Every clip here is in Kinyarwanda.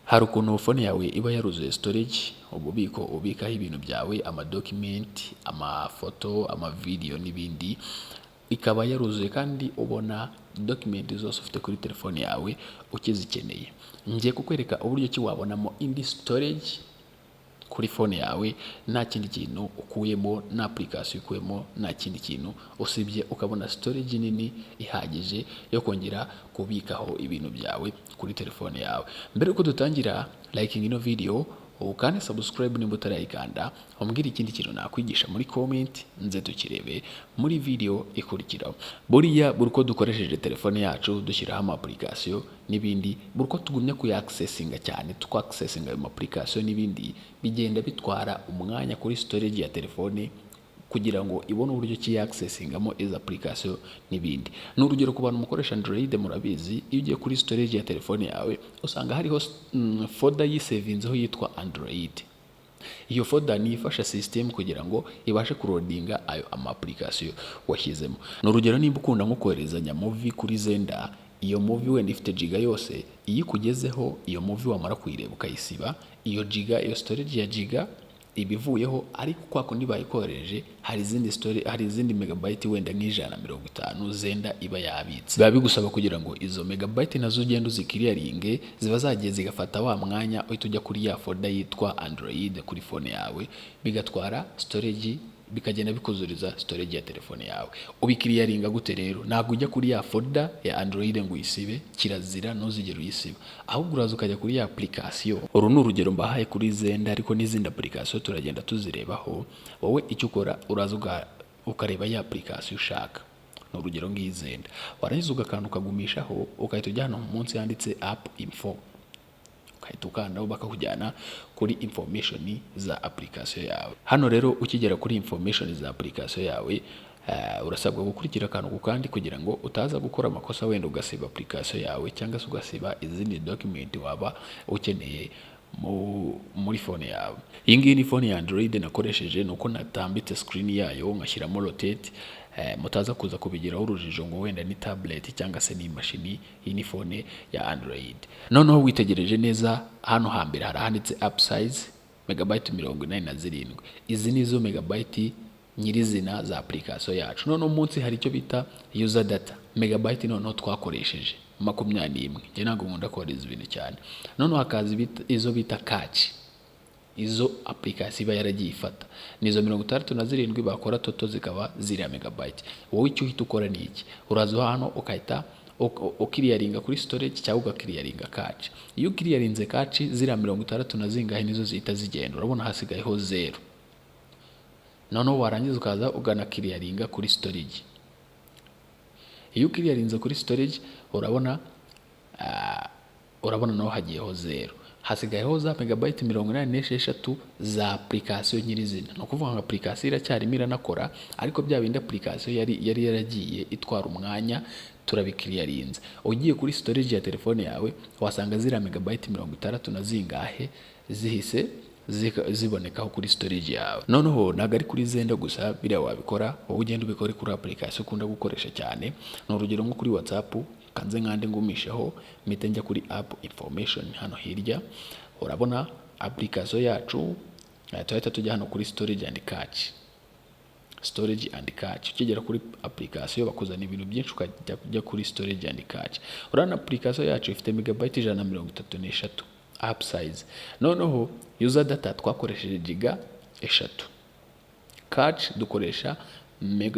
Hari ukuntu phone yawe iba yaruzuye storage, ububiko ubikaho ibintu byawe, amadocument, amafoto, amavideo n'ibindi, ikaba yaruzuye kandi ubona document zose ufite kuri telefone yawe ukizikeneye. Ngiye kukwereka uburyo ki wabonamo indi storage kuri phone yawe nta kindi kintu ukuyemo, na application ukuyemo, nta kindi kintu usibye ukabona storage nini ihagije yo kongera kubikaho ibintu byawe kuri telefone yawe. Mbere uko dutangira, liking ino video, ukande subscribe nimba utarayikanda, umbwire ikindi kintu nakwigisha muri comment nze tukirebe muri video ikurikiraho. Buriya buriko dukoresheje telefone yacu dushyiraho ama application n'ibindi, buriko tugumye kuyaccessinga cyane, tukaccessinga ayo application n'ibindi, bigenda bitwara umwanya kuri storage ya telefone kugira ngo ibone uburyo ki yaccessingamo izo application n'ibindi. N'urugero ku bantu mukoresha Android, murabizi iyo ugiye kuri storage ya telefone yawe usanga hariho folder yisavinzeho yitwa Android. Iyo folder ni ifasha system kugira ngo ibashe kuloadinga ayo ama application washyizemo. N'urugero nimba ukunda nko koherezanya movie kuri Zenda, iyo movie wenda ifite giga yose, iyo ikugezeho iyo movie wamara kuyireba ukayisiba, iyo giga, iyo storage ya giga ibivuyeho, ariko kwa kundi bayikoreje hari izindi megabyte wenda nk'ijana50 Zenda iba yabitse. Biba bigusaba kugira ngo izo megabyte nazo ugenda uzikiriyaringe, ziba zagiye zigafata wa mwanya uhita ujya kuri ya folder yitwa Android kuri phone yawe, bigatwara storage, bikagenda bikuzuriza storage ya telefone yawe. Ubikiriyaringa gute rero? Ntabwo ujya kuri ya folder ya Android ngo uyisibe, kirazira, ntuzigere uyisiba, ahubwo uraza ukajya kuri ya application. Uru ni urugero mbahaye kuri Zenda, ariko n'izindi application turagenda tuzirebaho. Wowe icyo ukora, uraza ukareba ya application ushaka. Ni urugero ngiyi Zenda, warangiza ugakanda ukagumishaho, ukahita ujya hano munsi handitse app info, ukahita ukandaho bakakujyana kuri information za application yawe. Hano rero ukigera kuri information za application yawe, urasabwa gukurikira akantu kukandi kugira ngo utaza gukora amakosa wenda ugasiba application yawe cyangwa se ugasiba izindi document waba ukeneye muri phone yawe. Iyi ngiyi ni phone ya Android nakoresheje, nuko natambitse screen yayo ngashyiramo rotate, mutaza kuza kubigiraho urujijo ngo wenda ni tablet cyangwa se ni imashini. Iyi ni phone ya Android. Noneho witegereje neza, hano hambere harahanditse app size megabyte 47. Izi nizo megabyte nyirizina za application yacu. Noneho munsi hari icyo bita user data megabyte, noneho twakoresheje 21. Nge ntabwo nkunda kohereza ibintu cyane. Noneho hakaza izo bita cache, izo application iba yaragiye ifata, nizo 67 bakora toto zikaba ziri megabyte. Wowe icyo uhita ukora ni iki? Uraza hano ukahita ukiriyaringa kuri storage cyangwa ugakiriyaringa cache. Iyo ukiriyarinze cache ziri 60 na zingahe nizo zihita zigenda, urabona hasigayeho 0. Noneho warangiza ukaza uganakiriyaringa kuri storage. Iyo ukiriyarinze kuri storage urabona naho hagiyeho 0, hasigayeho za megabyte 86 za application nyirizina. No kuvuga ngo application iracyarimo iranakora, ariko bya bindi application yari yaragiye itwara umwanya turabikiriyarinze. Ugiye kuri storage ya telefone yawe wasanga zira megabyte 60 na zingahe zihise zibonekaho kuri storage yawe. Noneho ntago ari kuri Zenda gusa biriya wabikora, wowe ugenda ubikore kuri application ukunda gukoresha cyane. Ni urugero nko kuri WhatsApp, kanze nkande ngumishaho mpita njya kuri app information. Hano hirya urabona application yacu, tuhita tujya hano kuri storage and cache. Storage and cache, ukigera kuri application bakuzana ibintu byinshi, ukajya kuri storage and cache. Urabona application yacu ifite megabyte 133 app size. Noneho user data twakoresheje giga 3, cache dukoresha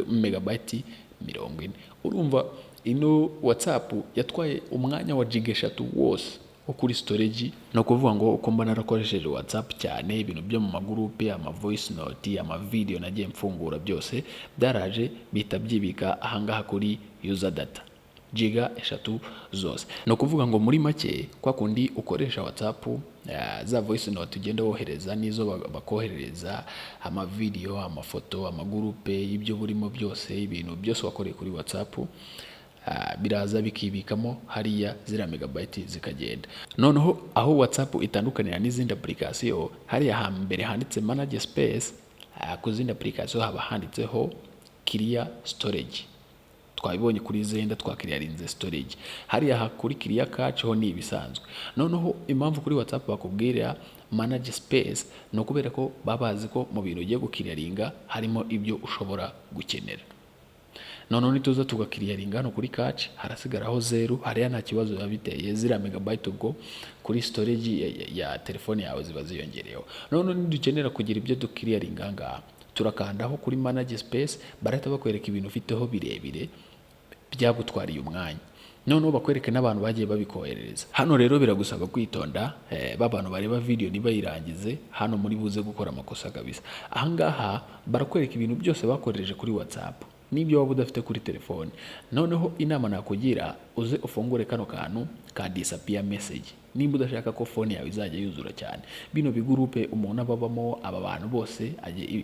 megabyte 40. Urumva ino WhatsApp yatwaye umwanya wa giga 3 wose kuri storage. No kuvuga ngo uko mbona narakoresheje WhatsApp cyane, ibintu byo mu magroupe, ama voice note, ama video nagiye mfungura byose byaraje bita byibika ahangaha kuri user data giga 3 zose. No kuvuga ngo muri make kwa kundi ukoresha WhatsApp, za voice note ugenda wohereza nizo bakoherereza, ama video, amafoto, ama groupe, ibyo burimo byose, ibintu byose wakoreye kuri WhatsApp biraza bikibikamo hariya zira megabyte zikagenda. Noneho aho WhatsApp itandukanira n'izindi application, hariya hambere handitse manage space, ku zindi application haba handitseho clear storage. twabibonye kuri Zenda twakiriyarinze storage. Hariya kuri clear cache ho ni ibisanzwe. Noneho impamvu kuri WhatsApp bakubwira manage space no kubera ko babazi ko mu bintu ugiye gukiriyaringa harimo ibyo ushobora gukenera. Noneho nituza tugakiriyaringa hano kuri cache harasigaraho 0, hariya nta kibazo yabiteye, 0 megabyte ubwo kuri storage ya telefone yawe ziba ziyongereyeho. Noneho nidukenera kugira ibyo dukiriyaringa ngaha turakandaho kuri manage space, barahita bakwereka ibintu ufiteho birebire byagutwariye umwanya. Noneho bakwereke n'abantu bagiye babikoherereza. Hano rero biragusaba kwitonda, babantu bareba video nibayirangize, hano muri buze gukora amakosa kabisa. Ahangaha barakwereka ibintu byose bakoresheje kuri WhatsApp n'ibyo waba udafite kuri telefone. Noneho inama nakugira uze ufungure kano kantu ka disappear message nimba udashaka ko phone yawe izajya yuzura cyane. Bino bigurupe umuntu ababamo aba bantu bose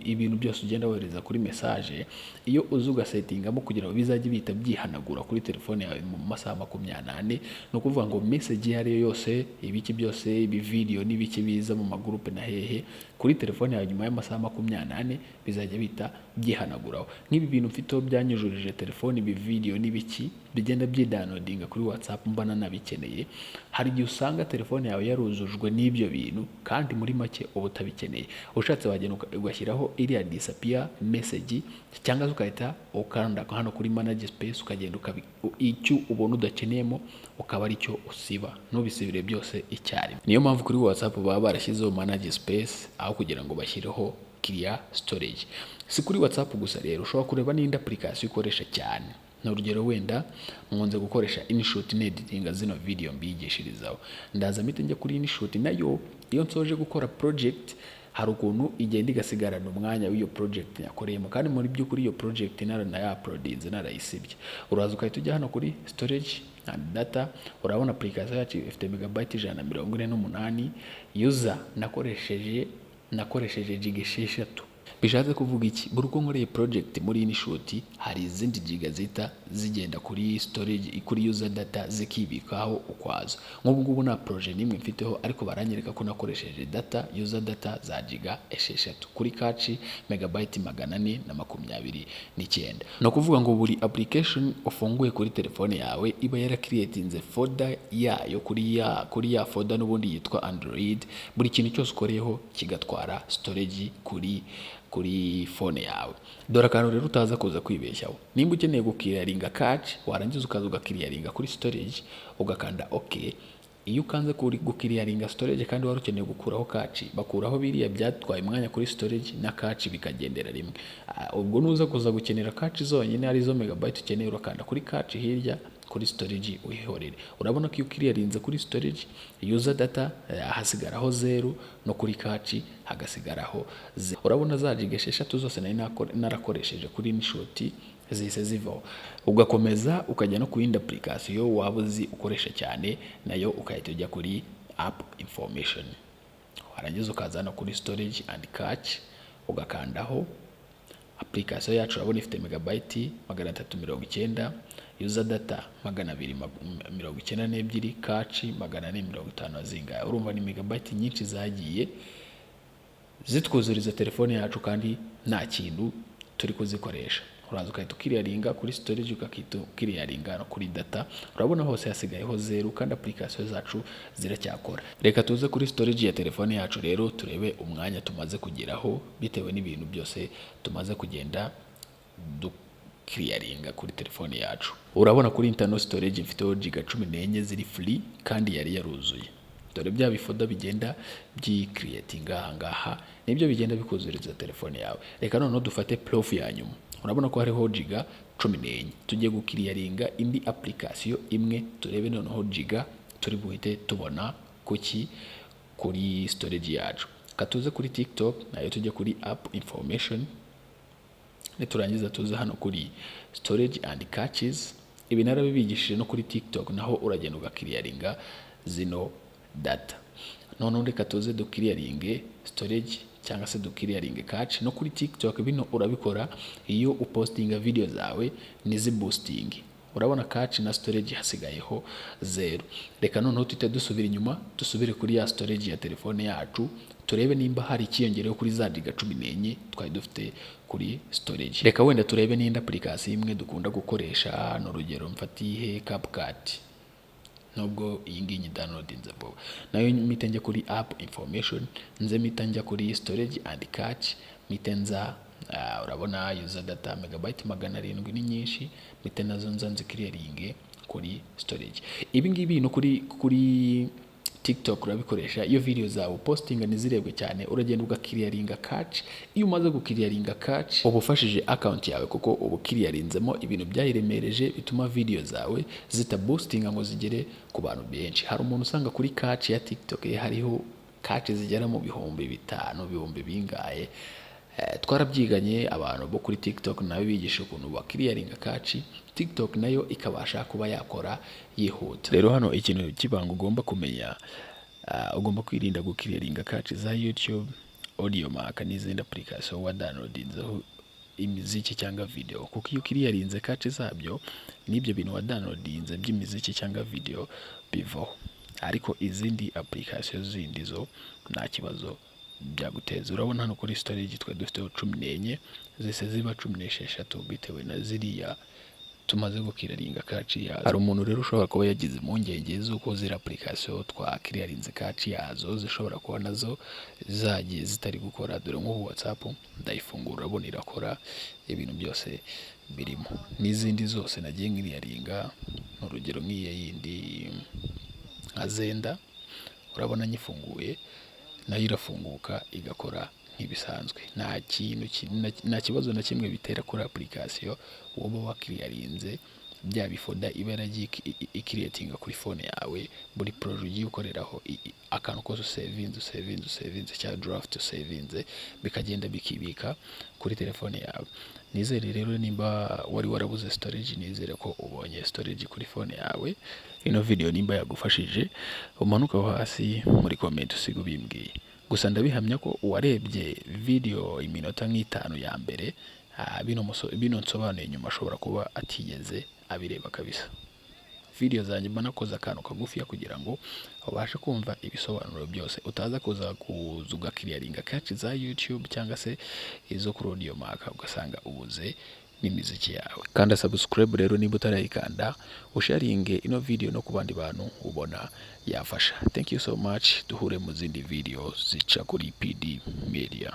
ibintu byose ugenda wohereza kuri message, iyo uzuga settingamo kugira ngo bizajye bita byihanagura kuri telefone yawe mu masaha 24, no kuvuga ngo message yari yose ibiki byose ibi video n'ibiki biza mu magurupe na hehe kuri telefone yawe nyuma y'amasaha 24 bizajya bita byihanaguraho. Nk'ibi bintu mfite byanyujurije telefone ibi video n'ibiki bigenda byidownloadinga kuri WhatsApp mbana nabikeneye, hari igihe usanga telefone yawe yaruzujwe n'ibyo bintu kandi muri make uba utabikeneye. Ushatse wagenda ugashyiraho iriya disappear message cyangwa ukahita ukanda hano kuri manage space ukagenda icyo ubona udakeneyemo ukaba ari cyo usiba, nubisibire byose icyarimwe. Niyo mpamvu kuri WhatsApp baba barashyizeho manage space aho kugira ngo bashyireho clear storage. Si kuri WhatsApp gusa rero, ushobora kureba n'indi application ukoresha cyane. Na urugero wenda nkunze gukoresha InShot editing zino video mbigishirizaho, ndaza mpite njya kuri InShot nayo iyo nsoje gukora project hari ukuntu igenda igasigarana umwanya w'iyo project yakoreyemo, kandi muri by'ukuri iyo project narayauploadinze narayisibye. Uraza ukahita ujya hano kuri storage and data, urabona application yacu ifite megabyte 148, user nakoresheje giga 6. Bishatse kuvuga iki? Buri uko nkoreye project muri InShot hari izindi giga zita zigenda kuri storage kuri user data zikibikaho ukwazo. Nk'ubu ngubu na project nimwe mfiteho ariko baranyereka ko nakoresheje data user data za giga 6 kuri cache megabyte 429. No kuvuga ngo buri application ufunguye kuri telefone yawe iba creatinze folder yayo kuri ya folder n'ubundi yitwa Android. Buri kintu cyose ukoreyeho kigatwara storage kuri phone yawe. Dora kantu rero utaza kuza kwibeshyaho. Nimba ukeneye gukiriyaringa cache warangiza ukaza ugakiriyaringa kuri storage ugakanda okay. Iyo ukanze kuri gukiriyaringa storage kandi wari ukeneye gukuraho cache, bakuraho biriya byatwaye umwanya kuri storage na cache bikagendera rimwe. Ubwo nuza kuza gukenera cache zonyine ari zo megabyte ukeneye urakanda kuri cache hirya kuri storage uyihorere. Urabona ko iyo ukiriyarinze kuri storage user data hasigaraho 0 no kuri cache hagasigaraho 0. Urabona za giga 6 zose narakoresheje kuri InShot zise zivaho. Ugakomeza ukajya no ku yindi application waba uzi ukoresha cyane nayo ukahita ujya kuri app information, warangiza ukaza no kuri storage and cache ugakandaho. Application yacu urabona ifite megabyte 390, user data 292, cache 450 zingahe. Urumva ni megabyte nyinshi zagiye zitwuzuriza telefone yacu kandi nta kintu turi kuzikoresha. Uraza ukahita ukiriyaringa kuri storage ukakita ukiriyaringa no kuri data, urabona hose hasigayeho 0 kandi application zacu ziracyakora. Reka tuze kuri storage ya telefone yacu rero turebe umwanya tumaze kugeraho bitewe n'ibintu byose tumaze kugenda dukiriyaringa kuri telefone yacu. Urabona kuri internal storage mfiteho giga 14 ziri free kandi yari yaruzuye. Dore bya bifoda bigenda byicreatinga ahangaha nibyo bigenda bikuzuriza telefone yawe. Reka noneho dufate proof ya nyuma. Urabona ko hariho giga 14. Tugiye gukiriyaringa indi application imwe turebe noneho giga turi buhite tubona kuki kuri storage yacu. Katuze kuri TikTok nayo tujye kuri app information, niturangiza tuze hano kuri storage and caches. Ibi narabibigishije no kuri TikTok naho uragenda ugakiriyaringa zino data. None reka tuze dukiriyaringe storage cyangwa se dukiriyaringe cache no kuri TikTok. Bino urabikora iyo upostinga video zawe nizi boosting. urabona cache na storage hasigayeho 0. Reka noneho tuhite dusubira inyuma, dusubire kuri ya storage ya telefone yacu, turebe nimba hari ikiyongereho kuri za giga 14 twari dufite kuri storage. Reka wenda turebe n'indi application imwe dukunda gukoresha, n'urugero mfatiye CapCut, nubwo iyi ngiyi ni downloadinze vuba. Nayo mpita njya kuri app information, nze mpita njya kuri storage and cache, mpita nza urabona user data megabyte 700 ni nyinshi, mpita nazo nza nziclearinge kuri storage. Ibi ngibi no kuri TikTok urabikoresha iyo video zawe postinga nizirebwe cyane, uragenda ugakiriyaringa cache. Iyo umaze gukiriyaringa cache uba ufashije account yawe, kuko ubu kiriyarinzemo ibintu byayiremereje bituma video zawe zitaboostinga ngo zigere ku bantu benshi. Hari umuntu usanga kuri cache ya TikTok hariho cache zigera mu bihumbi 5, bihumbi bingahe. Twarabyiganye abantu bo kuri TikTok nawe bigisha ukuntu bakiriyaringa cache, TikTok nayo ikabasha kuba yakora yihuta. Rero hano ikintu kibanga ugomba kumenya, ugomba kwirinda gukiriyaringa cache za YouTube, Audiomack n'izindi application wa downloadinzeho imiziki cyangwa video, kuko iyo ukiriyarinze cache zabyo n'ibyo bintu wa downloadinze by'imiziki cyangwa video bivaho. Ariko izindi application zindi zo nta kibazo byaguteza. Urabona hano kuri storage twe dufite 14 zise ziba 16 bitewe na ziriya tumaze gukiriyaringa cache yazo. Hari umuntu rero ushobora kuba yagize impungenge z'uko zira application twa clearinze cache yazo zishobora kuba nazo zagiye zitari gukora. Dore nko WhatsApp ndayifungura, urabona irakora, ibintu byose birimo. N'izindi zose nagiye nkiriyaringa, urugero nk'iya yindi nka Zenda, urabona nyifunguye nayo irafunguka igakora nk'ibisanzwe. Nta kibazo na kimwe bitera kuri application woba wakiriyarinze, bya bifoda iba yaragiye ikiriyetinga kuri phone yawe. Buri project ugiye ukoreraho akantu kose savinze cyangwa draft savinze, bikagenda bikibika kuri telefone yawe. Nizere rero nimba wari warabuze storage, nizere ko ubonye storage kuri phone yawe. Ino video nimba yagufashije, umanuka hasi muri comment usiga ubimbwiye. Gusa ndabihamya ko uwarebye video iminota nk'itanu ya mbere, bino nsobanuye nyuma ashobora kuba atigeze abireba kabisa. Video zanjye mba nakoze akantu kagufiya kugira ngo ubashe kumva ibisobanuro byose, utaza kuza kuzuga clearinga cache za YouTube cyangwa se izo kuri Audiomack ugasanga ubuze n'imiziki yawe. Kanda subscribe rero niba utarayikanda, usharinge ino video no ku bandi bantu ubona yafasha. Thank you so much, duhure mu zindi video zica kuri PD Media.